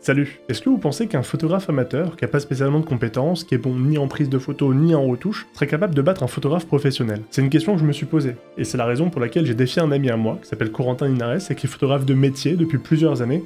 Salut. Est-ce que vous pensez qu'un photographe amateur, qui n'a pas spécialement de compétences, qui est bon ni en prise de photo ni en retouche, serait capable de battre un photographe professionnel? C'est une question que je me suis posée, et c'est la raison pour laquelle j'ai défié un ami à moi, qui s'appelle Corentin Linares, et qui est photographe de métier depuis plusieurs années,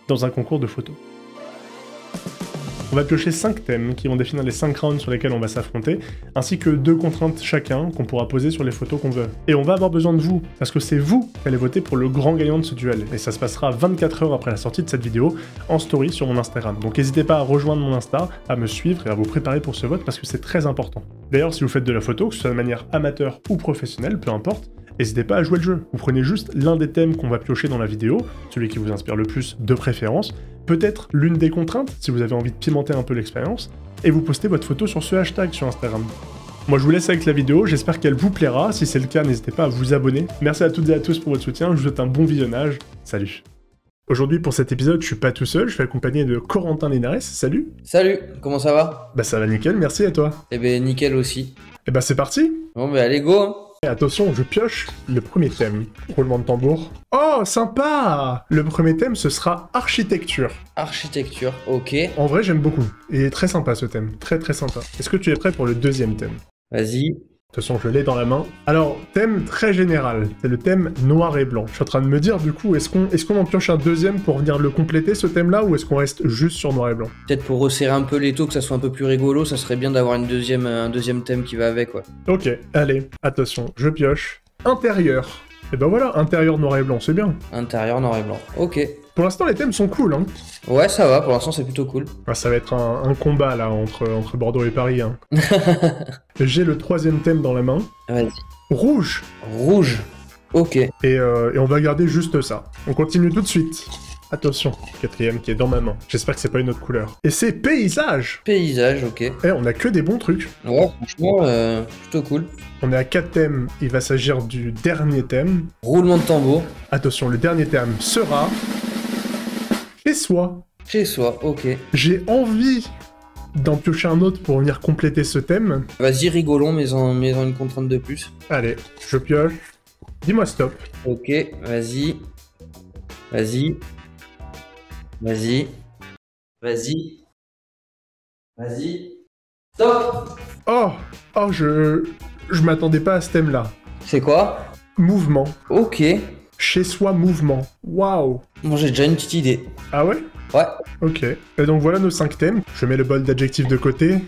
dans un concours de photos. On va piocher 5 thèmes qui vont définir les 5 rounds sur lesquels on va s'affronter, ainsi que 2 contraintes chacun qu'on pourra poser sur les photos qu'on veut. Et on va avoir besoin de vous, parce que c'est vous qui allez voter pour le grand gagnant de ce duel, et ça se passera 24 heures après la sortie de cette vidéo, en story sur mon Instagram. Donc n'hésitez pas à rejoindre mon Insta, à me suivre et à vous préparer pour ce vote, parce que c'est très important. D'ailleurs, si vous faites de la photo, que ce soit de manière amateur ou professionnelle, peu importe, n'hésitez pas à jouer le jeu. Vous prenez juste l'un des thèmes qu'on va piocher dans la vidéo, celui qui vous inspire le plus de préférence, peut-être l'une des contraintes, si vous avez envie de pimenter un peu l'expérience, et vous postez votre photo sur ce hashtag sur Instagram. Moi je vous laisse avec la vidéo, j'espère qu'elle vous plaira, si c'est le cas n'hésitez pas à vous abonner. Merci à toutes et à tous pour votre soutien, je vous souhaite un bon visionnage, salut. Aujourd'hui pour cet épisode je suis pas tout seul, je suis accompagné de Corentin Linares, salut. Salut, comment ça va? Bah ça va nickel, merci à toi. Eh ben nickel aussi. Et bah c'est parti. Bon bah allez go hein. Et attention, je pioche le premier thème. Roulement de tambour. Oh, sympa! Le premier thème, ce sera architecture. Architecture, ok. En vrai, j'aime beaucoup. Et très sympa ce thème. Très très sympa. Est-ce que tu es prêt pour le deuxième thème? Vas-y. De toute façon, je l'ai dans la main. Alors, thème très général. C'est le thème noir et blanc. Je suis en train de me dire, du coup, est-ce qu'on en pioche un deuxième pour venir le compléter, ce thème-là, ou est-ce qu'on reste juste sur noir et blanc? Peut-être pour resserrer un peu les taux, que ça soit un peu plus rigolo, ça serait bien d'avoir un deuxième thème qui va avec, quoi. Ok, allez, attention, je pioche. Intérieur. Et ben voilà, intérieur noir et blanc, c'est bien. Intérieur noir et blanc, ok. Pour l'instant, les thèmes sont cool, hein. Ouais, ça va, pour l'instant c'est plutôt cool. Ah, ça va être un combat, là, entre Bordeaux et Paris, hein. J'ai le troisième thème dans la main. Vas-y. Rouge. Rouge, ok. Et on va garder juste ça. On continue tout de suite. Attention, quatrième qui est dans ma main. J'espère que c'est pas une autre couleur. Et c'est paysage. Paysage, ok. Eh, on a que des bons trucs. Ouais, franchement, plutôt cool. On est à 4 thèmes, il va s'agir du dernier thème. Roulement de tambour. Attention, le dernier thème sera... chez soi. Chez soi, ok. J'ai envie d'en piocher un autre pour venir compléter ce thème. Vas-y, rigolons, mais en une contrainte de plus. Allez, je pioche. Dis-moi stop. Ok, vas-y. Vas-y. Vas-y. Vas-y. Vas-y. Stop! Oh, je m'attendais pas à ce thème-là. C'est quoi? Mouvement. Ok. Chez soi, mouvement. Waouh. Bon, j'ai déjà une petite idée. Ah ouais? Ouais. Ok. Et donc voilà nos 5 thèmes. Je mets le bol d'adjectifs de côté.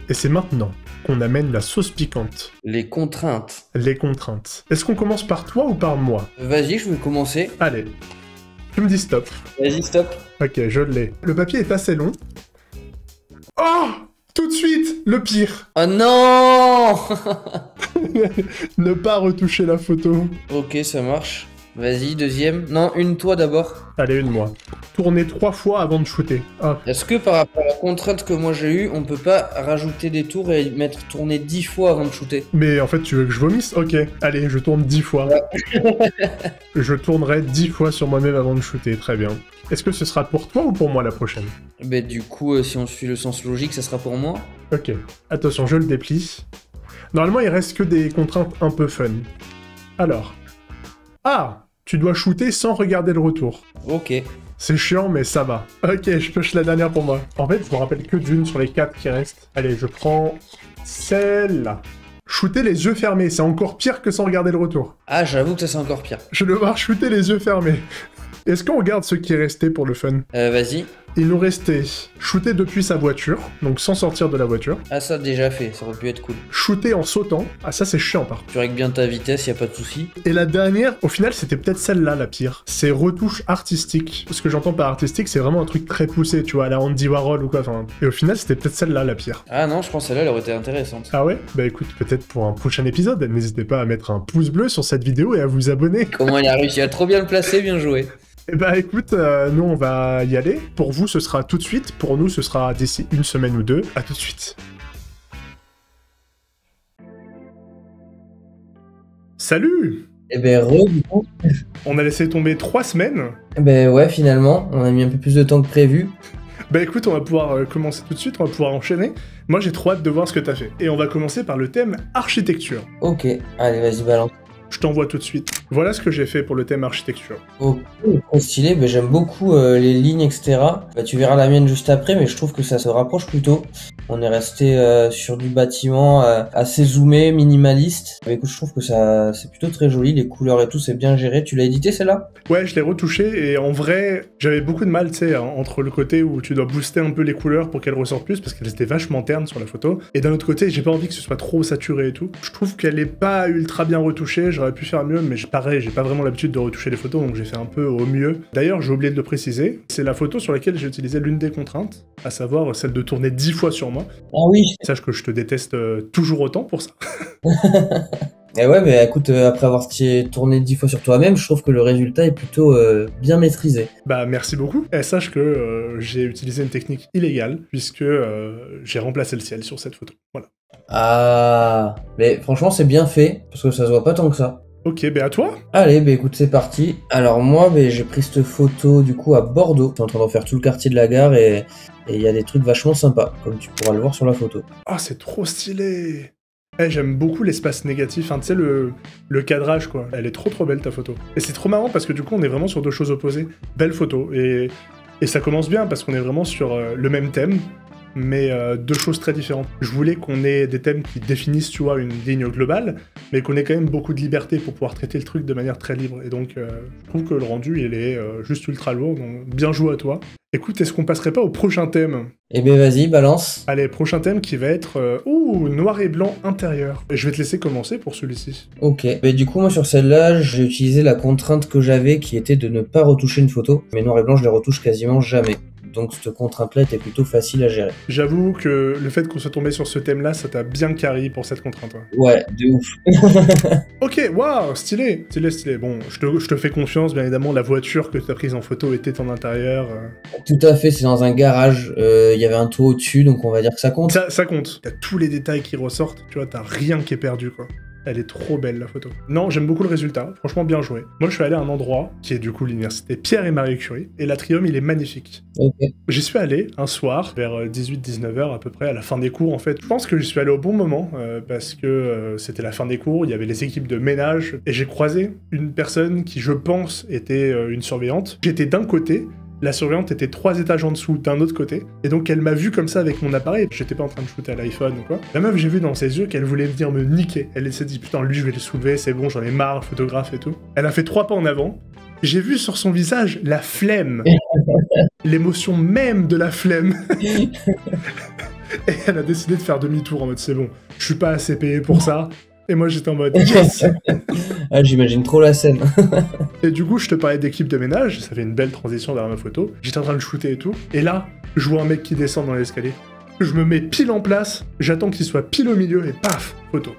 Et c'est maintenant qu'on amène la sauce piquante. Les contraintes. Les contraintes. Est-ce qu'on commence par toi ou par moi? Vas-y, je vais commencer. Allez. Tu me dis stop. Vas-y, stop. Ok, je l'ai. Le papier est assez long. Oh! Tout de suite, le pire. Oh non! Ne pas retoucher la photo. Ok, ça marche. Vas-y, deuxième. Non, une toi d'abord. Allez, une moi. Tourner 3 fois avant de shooter. Ah. Est-ce que par rapport à la contrainte que moi j'ai eue, on peut pas rajouter des tours et mettre tourner 10 fois avant de shooter? Mais en fait, tu veux que je vomisse? Ok. Allez, je tourne 10 fois. Ouais. Je tournerai 10 fois sur moi-même avant de shooter. Très bien. Est-ce que ce sera pour toi ou pour moi la prochaine? Bah du coup, si on suit le sens logique, ça sera pour moi. Ok. Attention, je le déplie. Normalement, il reste que des contraintes un peu fun. Alors. Ah! Tu dois shooter sans regarder le retour. Ok. C'est chiant, mais ça va. Ok, je pioche la dernière pour moi. En fait, je me rappelle que d'une sur les 4 qui restent. Allez, je prends celle-là. Shooter les yeux fermés, c'est encore pire que sans regarder le retour. Ah, j'avoue que ça c'est encore pire. Je vais devoir shooter les yeux fermés. Est-ce qu'on regarde ce qui est resté pour le fun? Vas-y. Il nous restait shooter depuis sa voiture, donc sans sortir de la voiture. Ah, ça déjà fait, ça aurait pu être cool. Shooter en sautant. Ah, ça c'est chiant par contre. Tu règles bien ta vitesse, y a pas de souci. Et la dernière, au final, c'était peut-être celle-là la pire. C'est retouche artistique. Ce que j'entends par artistique, c'est vraiment un truc très poussé, tu vois, à la Andy Warhol ou quoi. Enfin, et au final, c'était peut-être celle-là la pire. Ah non, je pense que celle-là, elle aurait été intéressante. Ah ouais? Bah écoute, peut-être pour un prochain épisode, n'hésitez pas à mettre un pouce bleu sur cette vidéo et à vous abonner. Comment il a réussi à trop bien le placer, bien joué. Eh bah écoute, nous on va y aller. Pour vous, ce sera tout de suite. Pour nous, ce sera d'ici une semaine ou deux. À tout de suite. Salut! Eh ben, On a laissé tomber 3 semaines. Eh ben ouais, finalement, on a mis un peu plus de temps que prévu. Bah écoute, on va pouvoir commencer tout de suite, on va pouvoir enchaîner. Moi j'ai trop hâte de voir ce que t'as fait. Et on va commencer par le thème architecture. Ok, allez, vas-y, balance. Je t'envoie tout de suite. Voilà ce que j'ai fait pour le thème architecture. Ok, trop stylé, mais j'aime beaucoup les lignes, etc. Bah, tu verras la mienne juste après, mais je trouve que ça se rapproche plutôt. On est resté sur du bâtiment assez zoomé, minimaliste. Mais écoute, je trouve que ça c'est plutôt très joli, les couleurs et tout, c'est bien géré. Tu l'as édité celle-là? Ouais, je l'ai retouché et en vrai, j'avais beaucoup de mal, tu sais, entre le côté où tu dois booster un peu les couleurs pour qu'elles ressortent plus, parce qu'elles étaient vachement ternes sur la photo. Et d'un autre côté, j'ai pas envie que ce soit trop saturé et tout. Je trouve qu'elle est pas ultra bien retouchée, j'aurais pu faire mieux, mais pareil, j'ai pas vraiment l'habitude de retoucher les photos, donc j'ai fait un peu au mieux. D'ailleurs, j'ai oublié de le préciser, c'est la photo sur laquelle j'ai utilisé l'une des contraintes, à savoir celle de tourner 10 fois sur moi. Ah oui. Sache que je te déteste toujours autant pour ça. Et ouais, mais écoute, après avoir tourné 10 fois sur toi-même, je trouve que le résultat est plutôt bien maîtrisé. Bah merci beaucoup. Et sache que j'ai utilisé une technique illégale, puisque j'ai remplacé le ciel sur cette photo. Voilà. Ah, mais franchement, c'est bien fait, parce que ça se voit pas tant que ça. Ok, bah à toi. Allez, bah écoute, c'est parti. Alors moi, bah, j'ai pris cette photo du coup à Bordeaux. Je suis en train d'en faire tout le quartier de la gare et il y a des trucs vachement sympas, comme tu pourras le voir sur la photo. Oh, c'est trop stylé. J'aime beaucoup l'espace négatif, hein, tu sais, le cadrage, quoi. Elle est trop belle, ta photo. Et c'est trop marrant, parce que du coup, on est vraiment sur deux choses opposées. Belle photo, et ça commence bien, parce qu'on est vraiment sur le même thème, mais deux choses très différentes. Je voulais qu'on ait des thèmes qui définissent, tu vois, une ligne globale, mais qu'on ait quand même beaucoup de liberté pour pouvoir traiter le truc de manière très libre. Et donc, je trouve que le rendu, il est juste ultra lourd, donc bien joué à toi. Écoute, est-ce qu'on passerait pas au prochain thème? Eh ben vas-y, balance. Allez, prochain thème qui va être noir et blanc intérieur. Et je vais te laisser commencer pour celui-ci. Ok. Mais du coup, moi sur celle-là, j'ai utilisé la contrainte que j'avais qui était de ne pas retoucher une photo. Mais noir et blanc, je les retouche quasiment jamais. Donc cette contrainte-là était plutôt facile à gérer. J'avoue que le fait qu'on soit tombé sur ce thème-là, ça t'a bien carry pour cette contrainte. Ouais, de ouf. Ok, waouh, stylé. Bon, je te fais confiance, bien évidemment, la voiture que tu as prise en photo était en intérieur. Tout à fait, c'est dans un garage. Il y avait un toit au-dessus, donc on va dire que ça compte. Ça compte. T'as tous les détails qui ressortent, tu vois, t'as rien qui est perdu, quoi. Elle est trop belle, la photo. Non, j'aime beaucoup le résultat. Franchement, bien joué. Moi, je suis allé à un endroit, qui est du coup l'université Pierre et Marie Curie, et l'atrium, il est magnifique. Ok. J'y suis allé un soir, vers 18-19h à peu près, à la fin des cours, en fait. Je pense que j'y suis allé au bon moment, parce que c'était la fin des cours, il y avait les équipes de ménage, et j'ai croisé une personne qui, je pense, était une surveillante. J'étais d'un côté, la surveillante était 3 étages en dessous d'un autre côté, et donc elle m'a vu comme ça avec mon appareil. J'étais pas en train de shooter à l'iPhone ou quoi. La meuf, j'ai vu dans ses yeux qu'elle voulait venir me niquer. Elle s'est dit, putain, lui, je vais le soulever, c'est bon, j'en ai marre, photographe et tout. Elle a fait 3 pas en avant. J'ai vu sur son visage la flemme. L'émotion même de la flemme. Et elle a décidé de faire demi-tour en mode, c'est bon, je suis pas assez payé pour ça. Et moi, j'étais en mode, yes. Ah, j'imagine trop la scène. Et du coup, je te parlais d'équipe de ménage, ça fait une belle transition derrière ma photo. J'étais en train de shooter et tout. Et là, je vois un mec qui descend dans l'escalier. Je me mets pile en place, j'attends qu'il soit pile au milieu et paf, photo.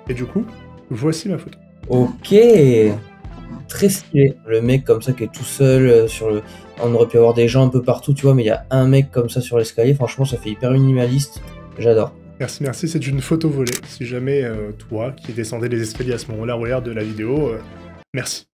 Et du coup, voici ma photo. Ok. Très stylé. Le mec comme ça qui est tout seul sur le... On aurait pu avoir des gens un peu partout, tu vois, mais il y a un mec comme ça sur l'escalier. Franchement, ça fait hyper minimaliste. J'adore. Merci, c'est une photo volée. Si jamais toi, qui descendais les escaliers à ce moment-là, regarde de la vidéo, merci.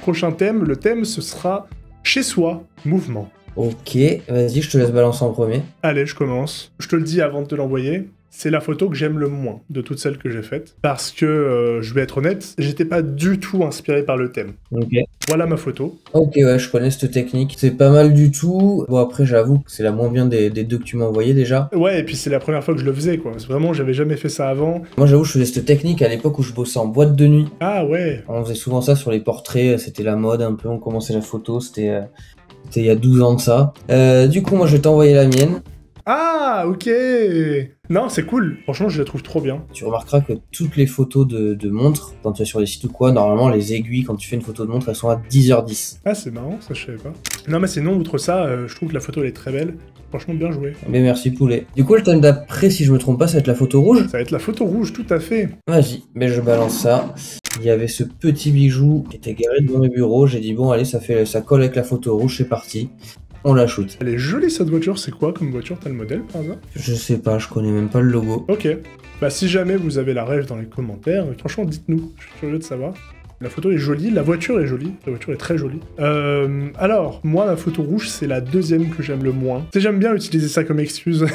Prochain thème, le thème ce sera chez soi, mouvement. Ok, vas-y, je te laisse balancer en premier. Allez, je commence. Je te le dis avant de te l'envoyer. C'est la photo que j'aime le moins de toutes celles que j'ai faites. Parce que, je vais être honnête, j'étais pas du tout inspiré par le thème. Ok. Voilà ma photo. Ok, ouais, je connais cette technique. C'est pas mal du tout. Bon, après, j'avoue que c'est la moins bien des deux que tu m'as envoyé déjà. Ouais, et puis c'est la première fois que je le faisais, quoi. Vraiment, j'avais jamais fait ça avant. Moi, j'avoue, je faisais cette technique à l'époque où je bossais en boîte de nuit. Ah ouais. On faisait souvent ça sur les portraits. C'était la mode un peu. On commençait la photo. C'était il y a 12 ans de ça. Du coup, moi, je vais t'envoyer la mienne. Ah, ok. Non, c'est cool. Franchement, je la trouve trop bien. Tu remarqueras que toutes les photos de montres, quand tu es sur les sites ou quoi, normalement, les aiguilles, quand tu fais une photo de montre, elles sont à 10h10. Ah, c'est marrant, ça je savais pas. Non, mais sinon, outre ça, je trouve que la photo, elle est très belle. Franchement, bien joué. Mais merci, poulet. Du coup, le thème d'après, si je me trompe pas, ça va être la photo rouge. Ça va être la photo rouge, tout à fait. Vas-y, mais je balance ça. Il y avait ce petit bijou qui était garé devant le bureau. J'ai dit, bon, allez, ça colle avec la photo rouge, c'est parti. On la shoot. Elle est jolie cette voiture, c'est quoi comme voiture? T'as le modèle par hasard? Je sais pas, je connais même pas le logo. Ok. Bah si jamais vous avez la rêve dans les commentaires, franchement dites-nous, je suis curieux de savoir. La photo est jolie, la voiture est jolie, la voiture est très jolie. Alors, moi, la photo rouge, c'est la deuxième que j'aime le moins. Tu sais, j'aime bien utiliser ça comme excuse.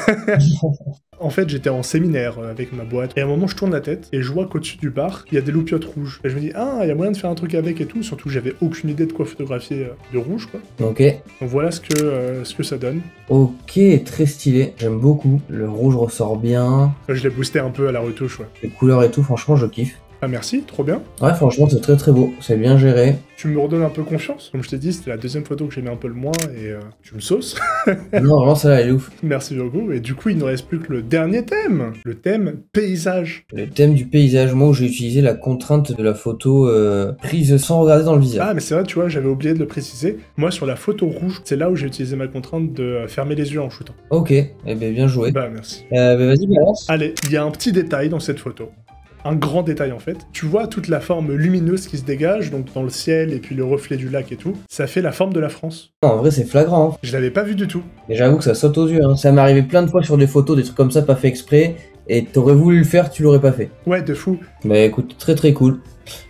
En fait, j'étais en séminaire avec ma boîte, et à un moment, je tourne la tête, et je vois qu'au-dessus du bar, il y a des loupiottes rouges. Et je me dis, ah, il y a moyen de faire un truc avec et tout, surtout que j'avais aucune idée de quoi photographier de rouge, quoi. Ok. Donc voilà ce que ça donne. Ok, très stylé. J'aime beaucoup. Le rouge ressort bien. Je l'ai boosté un peu à la retouche, ouais. Les couleurs et tout, franchement, je kiffe. Ah merci, trop bien. Ouais, franchement, c'est très très beau. C'est bien géré. Tu me redonnes un peu confiance. Comme je t'ai dit, c'était la deuxième photo que j'aimais un peu le moins, et tu me sauces. Non, vraiment, ça, elle est ouf. Merci beaucoup. Et du coup, il ne reste plus que le dernier thème. Le thème paysage. Le thème du paysage, moi, où j'ai utilisé la contrainte de la photo prise sans regarder dans le viseur. Ah, mais c'est vrai, tu vois, j'avais oublié de le préciser. Moi, sur la photo rouge, c'est là où j'ai utilisé ma contrainte de fermer les yeux en shootant. Ok, eh ben, bien joué. Bah, merci. Vas-y, balance. Allez, il y a un petit détail dans cette photo. Un grand détail en fait. Tu vois toute la forme lumineuse qui se dégage, donc dans le ciel et puis le reflet du lac et tout. Ça fait la forme de la France. Non, en vrai, c'est flagrant. Hein. Je l'avais pas vu du tout. Et j'avoue que ça saute aux yeux. Hein. Ça m'est arrivé plein de fois sur des photos, des trucs comme ça, pas fait exprès. Et t'aurais voulu le faire, tu l'aurais pas fait. Ouais, de fou. Bah écoute, très très cool.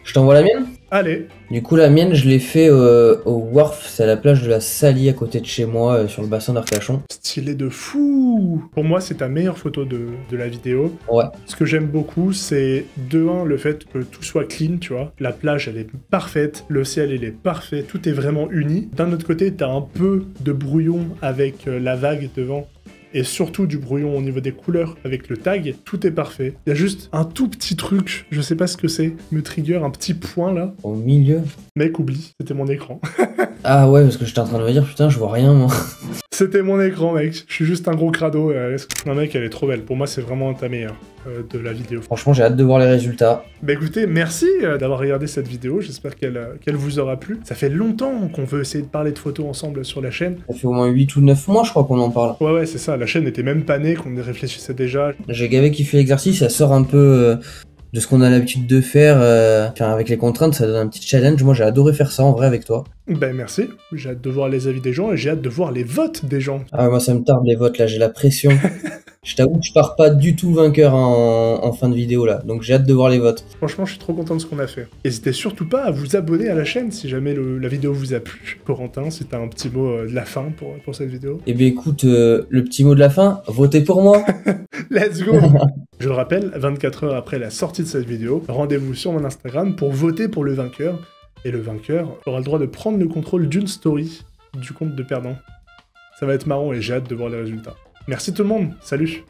Je t'envoie la mienne? Allez. Du coup, la mienne, je l'ai fait au Wharf, c'est à la plage de la Salie à côté de chez moi, sur le bassin d'Arcachon. Stylé de fou. Pour moi, c'est ta meilleure photo de la vidéo. Ouais. Ce que j'aime beaucoup, c'est de un, le fait que tout soit clean, tu vois. La plage, elle est parfaite, le ciel, il est parfait, tout est vraiment uni. D'un autre côté, t'as un peu de brouillon avec la vague devant. Et surtout du brouillon au niveau des couleurs avec le tag, tout est parfait. Il y a juste un tout petit truc, je sais pas ce que c'est, me trigger un petit point là. Au milieu. Mec, oublie, c'était mon écran. Ah ouais, parce que j'étais en train de me dire, putain, je vois rien moi. C'était mon écran, mec. Je suis juste un gros crado. Non, mec, elle est trop belle. Pour moi, c'est vraiment ta meilleure de la vidéo. Franchement, j'ai hâte de voir les résultats. Bah écoutez, merci d'avoir regardé cette vidéo. J'espère qu'elle vous aura plu. Ça fait longtemps qu'on veut essayer de parler de photos ensemble sur la chaîne. Ça fait au moins 8 ou 9 mois, je crois qu'on en parle. Ouais, c'est ça. La chaîne était même pas née, qu'on y réfléchissait déjà. J'ai gavé qui fait l'exercice, ça sort un peu de ce qu'on a l'habitude de faire. Enfin, avec les contraintes, ça donne un petit challenge. Moi, j'ai adoré faire ça en vrai avec toi. Ben merci. J'ai hâte de voir les avis des gens et j'ai hâte de voir les votes des gens. Ah, moi, ça me tarde les votes là, j'ai la pression. Je t'avoue que je pars pas du tout vainqueur en fin de vidéo là, donc j'ai hâte de voir les votes. Franchement, je suis trop content de ce qu'on a fait. N'hésitez surtout pas à vous abonner à la chaîne si jamais la vidéo vous a plu. Corentin, si t'as un petit mot de la fin pour cette vidéo. Eh bien écoute, le petit mot de la fin, votez pour moi. Let's go. Je le rappelle, 24 heures après la sortie de cette vidéo, rendez-vous sur mon Instagram pour voter pour le vainqueur. Et le vainqueur aura le droit de prendre le contrôle d'une story du compte de perdant. Ça va être marrant et j'ai hâte de voir les résultats. Merci tout le monde, salut!